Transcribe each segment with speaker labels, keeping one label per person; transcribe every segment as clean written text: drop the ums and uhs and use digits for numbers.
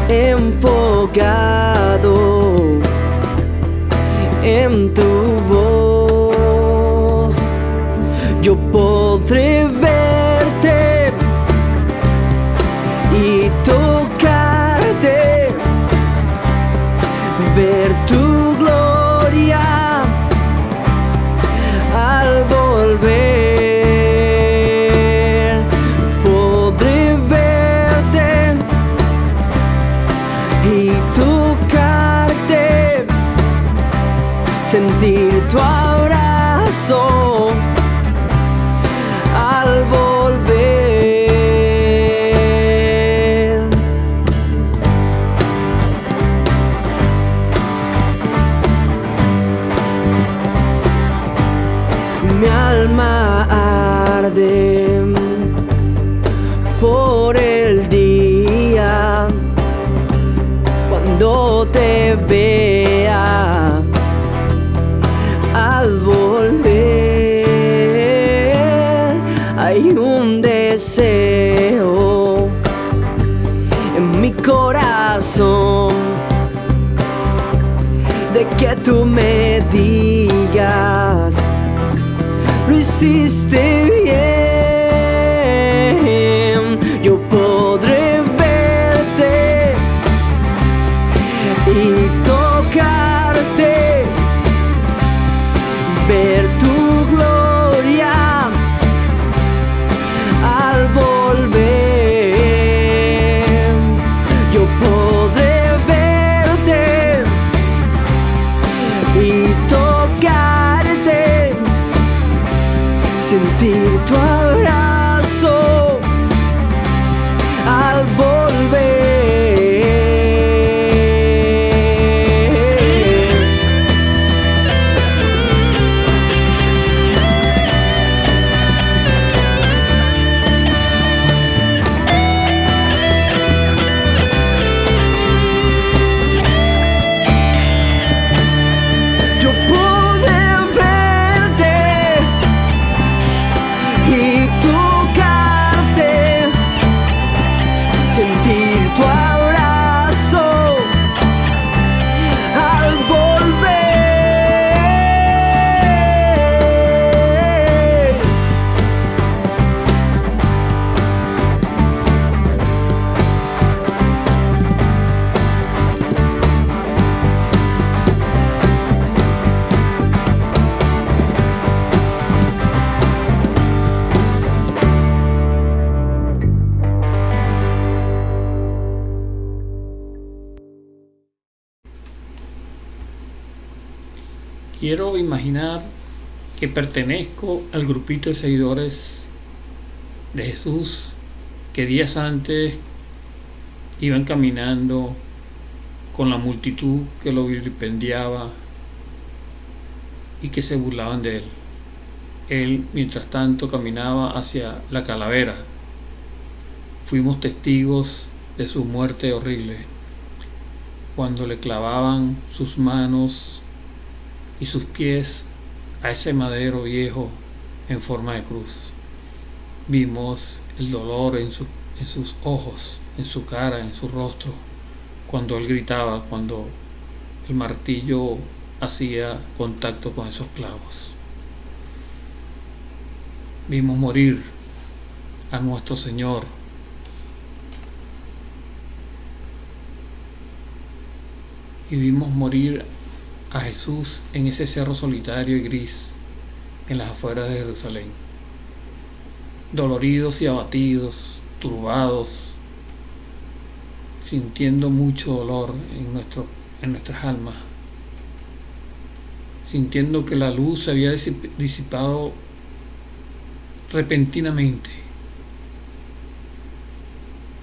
Speaker 1: enfocado en tu voz. Yo podré verte y tocarte, ver tu gloria al volver. Podré verte y tocarte, sentir tu abrazo al volver. Mi alma arde por el día cuando te vea al volver. Hay un deseo en mi corazón de que tú me digas: lo hiciste bien. Yo podré verte y tocarte, ver tu gloria al volver. Yo podré verte y tocarte, sentir tu abrazo al volver. Yo pude verte y tocarte, sentir tu abrazo al volver.
Speaker 2: Quiero imaginar que pertenezco al grupito de seguidores de Jesús que días antes iban caminando con la multitud que lo vilipendiaba y que se burlaban de él. Él, mientras tanto, caminaba hacia la calavera. Fuimos testigos de su muerte horrible, cuando le clavaban sus manos y sus pies a ese madero viejo en forma de cruz. Vimos el dolor en sus ojos, en su cara, en su rostro, cuando él gritaba, cuando el martillo hacía contacto con esos clavos. Vimos morir a nuestro Señor. Y vimos morir a Jesús en ese cerro solitario y gris en las afueras de Jerusalén, doloridos y abatidos, turbados, sintiendo mucho dolor en nuestras almas, sintiendo que la luz se había disipado repentinamente,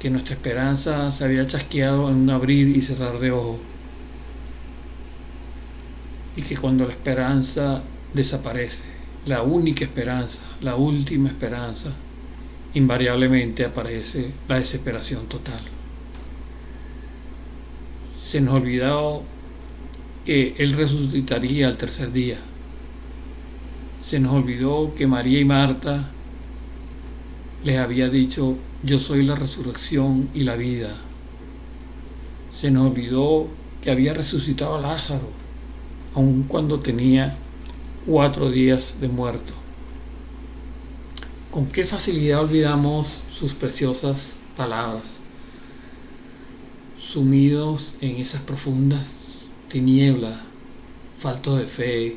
Speaker 2: que nuestra esperanza se había chasqueado en un abrir y cerrar de ojos, y que cuando la esperanza desaparece, la única esperanza, la última esperanza, invariablemente aparece la desesperación total. Se nos olvidó que Él resucitaría al tercer día. Se nos olvidó que María y Marta les había dicho: yo soy la resurrección y la vida. Se nos olvidó que había resucitado a Lázaro, aun cuando tenía 4 días de muerto. Con qué facilidad olvidamos sus preciosas palabras, sumidos en esas profundas tinieblas, faltos de fe,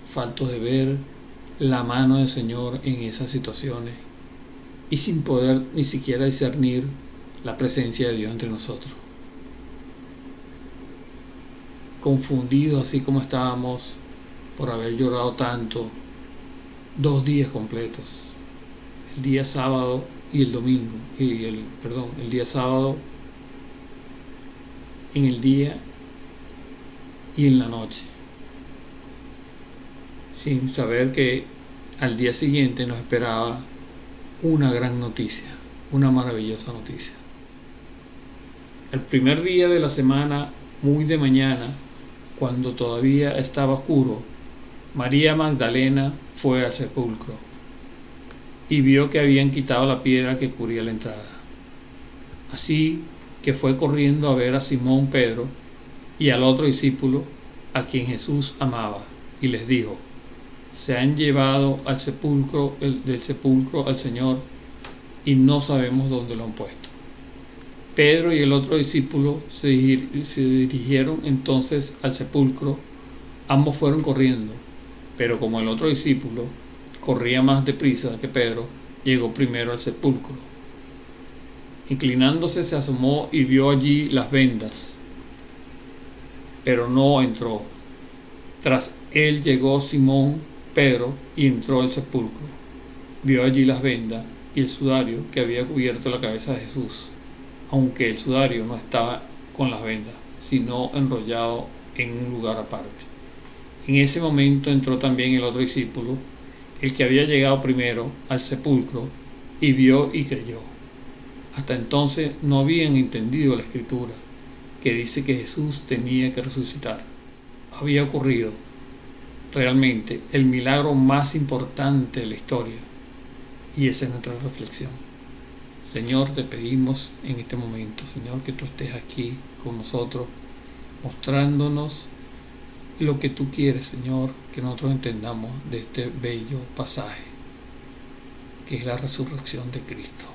Speaker 2: faltos de ver la mano del Señor en esas situaciones y sin poder ni siquiera discernir la presencia de Dios entre nosotros. Confundidos así como estábamos por haber llorado tanto 2 días completos, el día sábado y el domingo, el día sábado en el día y en la noche, sin saber que al día siguiente nos esperaba una gran noticia, una maravillosa noticia. El primer día de la semana, muy de mañana, cuando todavía estaba oscuro, María Magdalena fue al sepulcro y vio que habían quitado la piedra que cubría la entrada. Así que fue corriendo a ver a Simón Pedro y al otro discípulo a quien Jesús amaba, y les dijo: se han llevado del sepulcro al Señor y no sabemos dónde lo han puesto. Pedro y el otro discípulo se dirigieron entonces al sepulcro. Ambos fueron corriendo, pero como el otro discípulo corría más deprisa que Pedro, llegó primero al sepulcro. Inclinándose, se asomó y vio allí las vendas, pero no entró. Tras él llegó Simón Pedro y entró al sepulcro. Vio allí las vendas y el sudario que había cubierto la cabeza de Jesús, aunque el sudario no estaba con las vendas, sino enrollado en un lugar aparte. En ese momento entró también el otro discípulo, el que había llegado primero al sepulcro, y vio y creyó. Hasta entonces no habían entendido la escritura, que dice que Jesús tenía que resucitar. Había ocurrido realmente el milagro más importante de la historia, y esa es nuestra reflexión. Señor, te pedimos en este momento, Señor, que tú estés aquí con nosotros, mostrándonos lo que tú quieres, Señor, que nosotros entendamos de este bello pasaje, que es la resurrección de Cristo.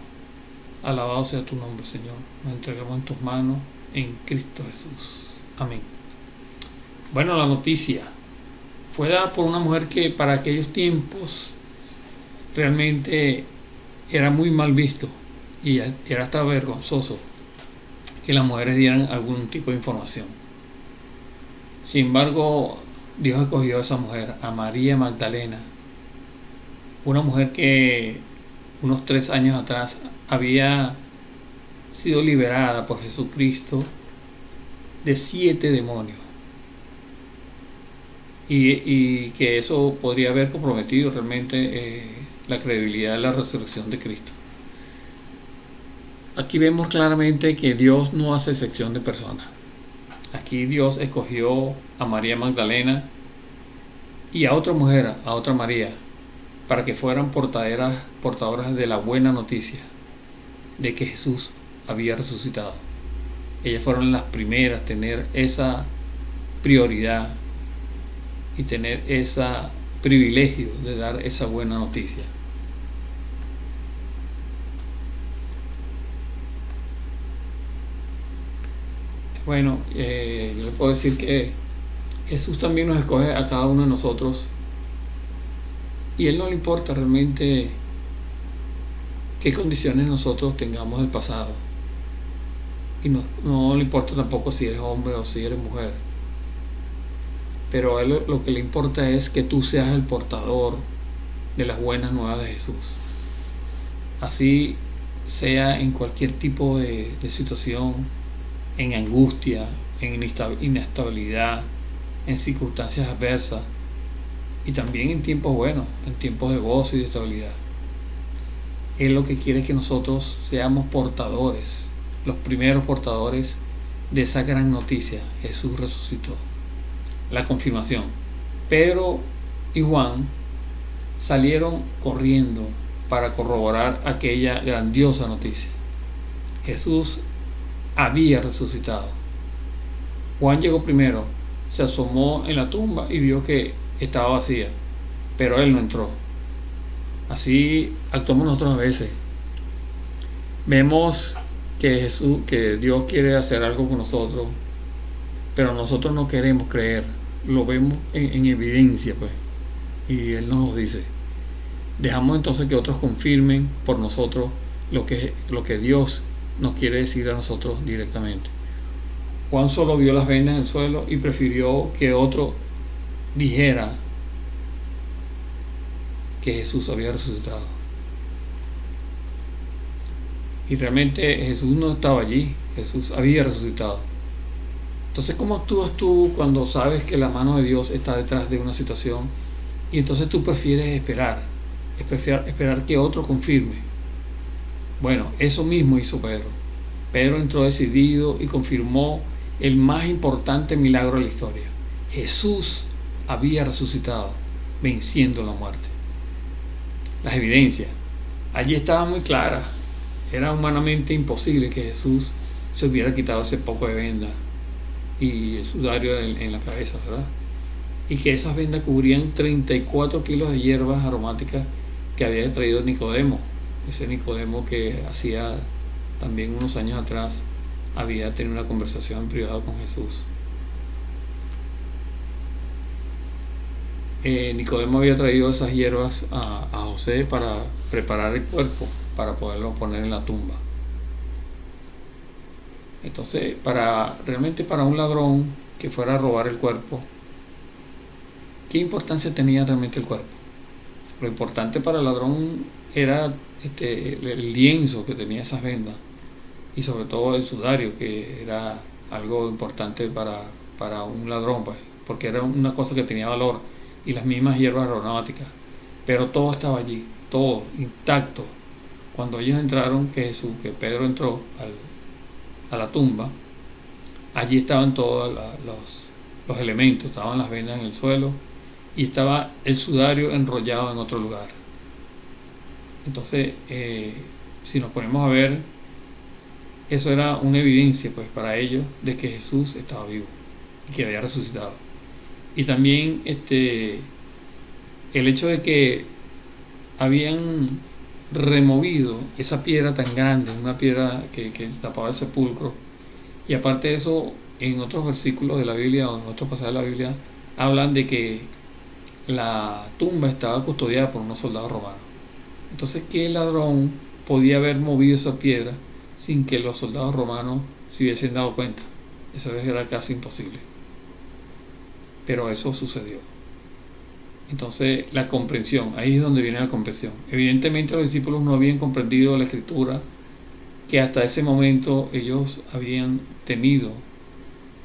Speaker 2: Alabado sea tu nombre, Señor. Nos entregamos en tus manos, en Cristo Jesús. Amén. Bueno, la noticia fue dada por una mujer que para aquellos tiempos realmente era muy mal visto y era hasta vergonzoso que las mujeres dieran algún tipo de información. Sin embargo, Dios escogió a esa mujer, a María Magdalena, una mujer que unos 3 años atrás había sido liberada por Jesucristo de 7 demonios, y que eso podría haber comprometido realmente la credibilidad de la resurrección de Cristo. Aquí vemos claramente que Dios no hace excepción de personas. Aquí Dios escogió a María Magdalena y a otra mujer, a otra María, para que fueran portadoras de la buena noticia de que Jesús había resucitado. Ellas fueron las primeras a tener esa prioridad y tener ese privilegio de dar esa buena noticia. Bueno, yo le puedo decir que Jesús también nos escoge a cada uno de nosotros, y Él no le importa realmente qué condiciones nosotros tengamos del pasado, y no le importa tampoco si eres hombre o si eres mujer, pero a Él lo que le importa es que tú seas el portador de las buenas nuevas de Jesús, así sea en cualquier tipo de situación, en angustia, en inestabilidad, en circunstancias adversas, y también en tiempos buenos, en tiempos de gozo y de estabilidad. Él lo que quiere es que nosotros seamos portadores, los primeros portadores de esa gran noticia: Jesús resucitó. La confirmación. Pedro y Juan salieron corriendo para corroborar aquella grandiosa noticia. Jesús había resucitado. Juan llegó primero, se asomó en la tumba y vio que estaba vacía, pero él no entró. Así actuamos nosotros a veces. Vemos que Dios quiere hacer algo con nosotros, pero nosotros no queremos creer. Lo vemos en evidencia, pues. Y Él nos lo dice. Dejamos entonces que otros confirmen por nosotros lo que Dios nos quiere decir a nosotros directamente. Juan solo vio las vendas en el suelo y prefirió que otro dijera que Jesús había resucitado. Y realmente Jesús no estaba allí, Jesús había resucitado. Entonces, ¿cómo actúas tú cuando sabes que la mano de Dios está detrás de una situación y entonces tú prefieres esperar que otro confirme? Bueno, eso mismo hizo Pedro. Pedro entró decidido y confirmó el más importante milagro de la historia. Jesús había resucitado, venciendo la muerte. Las evidencias allí estaban muy claras. Era humanamente imposible que Jesús se hubiera quitado ese poco de venda y el sudario en la cabeza, ¿verdad? Y que esas vendas cubrían 34 kilos de hierbas aromáticas que había traído Nicodemo. Ese Nicodemo que hacía también unos años atrás había tenido una conversación en privado con Jesús. Nicodemo había traído esas hierbas a José para preparar el cuerpo, para poderlo poner en la tumba. Entonces, realmente para un ladrón que fuera a robar el cuerpo, ¿qué importancia tenía realmente el cuerpo? Lo importante para el ladrón era el lienzo que tenía esas vendas y sobre todo el sudario, que era algo importante para un ladrón, pues, porque era una cosa que tenía valor, y las mismas hierbas aromáticas, pero todo estaba allí, todo intacto. Cuando ellos entraron, que Pedro entró a la tumba, allí estaban todos los elementos, estaban las vendas en el suelo y estaba el sudario enrollado en otro lugar. Entonces, si nos ponemos a ver, eso era una evidencia, pues, para ellos de que Jesús estaba vivo y que había resucitado. Y también el hecho de que habían removido esa piedra tan grande, una piedra que tapaba el sepulcro, y aparte de eso, en otros versículos de la Biblia o en otros pasajes de la Biblia hablan de que la tumba estaba custodiada por unos soldados romanos. Entonces, ¿qué ladrón podía haber movido esa piedra sin que los soldados romanos se hubiesen dado cuenta? Eso era casi imposible, pero eso sucedió. Entonces, la comprensión, ahí es donde viene la comprensión. Evidentemente los discípulos no habían comprendido la escritura que hasta ese momento ellos habían tenido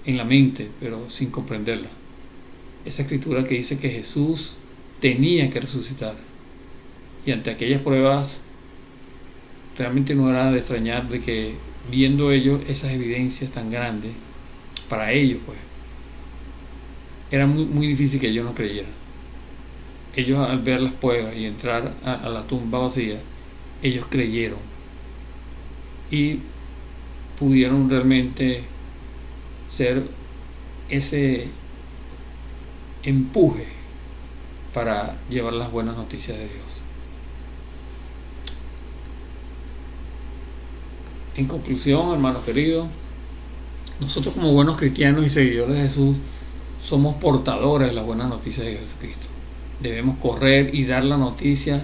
Speaker 2: en la mente, pero sin comprenderla. Esa escritura que dice que Jesús tenía que resucitar. Y ante aquellas pruebas, realmente no era de extrañar de que, viendo ellos esas evidencias tan grandes, para ellos, pues, era muy, muy difícil que ellos no creyeran. Ellos, al ver las pruebas y entrar a la tumba vacía, ellos creyeron y pudieron realmente ser ese empuje para llevar las buenas noticias de Dios. En conclusión, hermanos queridos, nosotros como buenos cristianos y seguidores de Jesús somos portadores de las buenas noticias de Jesucristo. Debemos correr y dar la noticia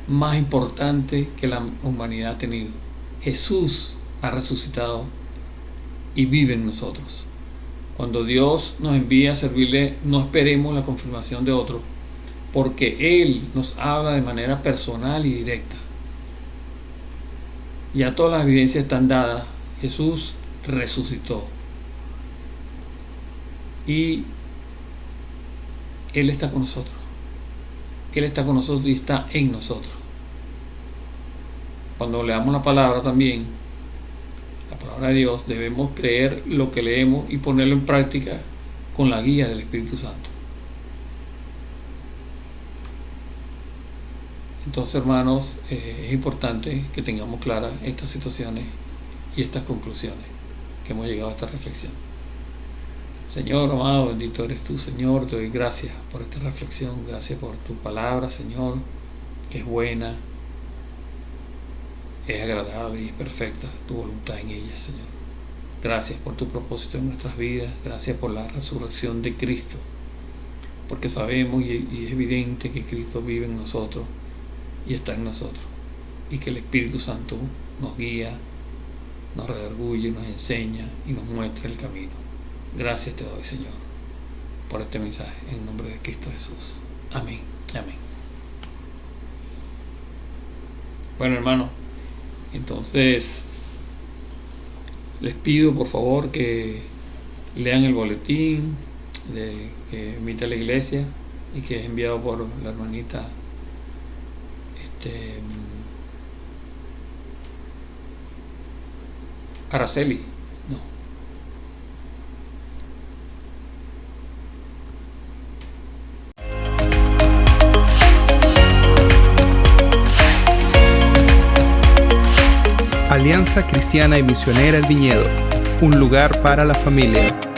Speaker 2: más importante que la humanidad ha tenido. Jesús ha resucitado y vive en nosotros. Cuando Dios nos envía a servirle, no esperemos la confirmación de otro, porque Él nos habla de manera personal y directa. Ya todas las evidencias están dadas. Jesús resucitó y Él está con nosotros. Él está con nosotros y está en nosotros. Cuando leamos la palabra también, la palabra de Dios, debemos creer lo que leemos y ponerlo en práctica con la guía del Espíritu Santo. Entonces, hermanos, es importante que tengamos claras estas situaciones y estas conclusiones. que hemos llegado a esta reflexión. Señor amado, bendito eres tú, Señor. Te doy gracias por esta reflexión. Gracias por tu palabra, Señor, que es buena, es agradable y es perfecta tu voluntad en ella, Señor. Gracias por tu propósito en nuestras vidas. Gracias por la resurrección de Cristo, porque sabemos y es evidente que Cristo vive en nosotros y está en nosotros, y que el Espíritu Santo nos guía, nos redarguye, nos enseña y nos muestra el camino. Gracias te doy, Señor, por este mensaje, en nombre de Cristo Jesús. Amén. Amén. Bueno, hermano, entonces les pido por favor que lean el boletín que emite la iglesia y que es enviado por la hermanita Araceli. No.
Speaker 3: Alianza Cristiana y Misionera El Viñedo, un lugar para la familia.